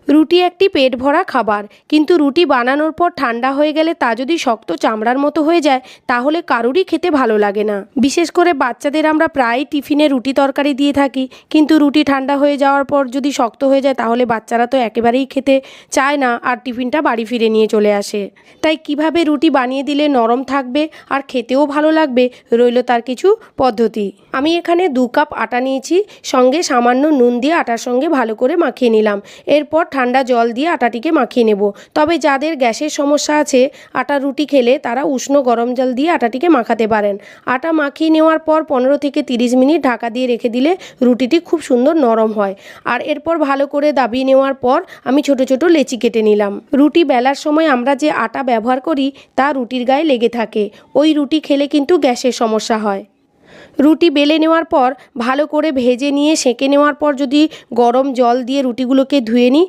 রুটি একটি পেট ভরা খাবার, কিন্তু রুটি বানানোর পর ঠান্ডা হয়ে গেলে তা যদি শক্ত চামড়ার মতো হয়ে যায় তাহলে কারুরই খেতে ভালো লাগে না। বিশেষ করে বাচ্চাদের আমরা প্রায় টিফিনে রুটি তরকারি দিয়ে থাকি, কিন্তু রুটি ঠান্ডা হয়ে যাওয়ার পর যদি শক্ত হয়ে যায় তাহলে বাচ্চারা তো একেবারেই খেতে চায় না আর টিফিনটা বাড়ি ফিরে নিয়ে চলে আসে। তাই কিভাবে রুটি বানিয়ে দিলে নরম থাকবে আর খেতেও ভালো লাগবে রইল তার কিছু পদ্ধতি। আমি এখানে 2 কাপ আটা নিয়েছি, সঙ্গে সামান্য নুন দিয়ে আটার সঙ্গে ভালো করে মাখিয়ে নিলাম। এরপর ঠান্ডা জল দিয়ে আটাটিকে মাখিয়ে নেব। তবে যাদের গ্যাসের সমস্যা আছে আটার রুটি খেলে তারা উষ্ণ গরম জল দিয়ে আটাটিকে মাখাতে পারেন। আটা মাখিয়ে নেওয়ার পর 15 থেকে 30 মিনিট ঢাকা দিয়ে রেখে দিলে রুটিটি খুব সুন্দর নরম হয়। আর এরপর ভালো করে দাবিয়ে নেওয়ার পর আমি ছোট ছোট লেচি কেটে নিলাম। রুটি বেলার সময় আমরা যে আটা ব্যবহার করি তা রুটির গায়ে লেগে থাকে, ওই রুটি খেলে কিন্তু গ্যাসের সমস্যা হয়। রুটি বেলে নেওয়ার পর ভালো করে ভেজে নিয়ে সেঁকে নেওয়ার পর যদি গরম জল দিয়ে রুটিগুলোকে ধুয়ে নিই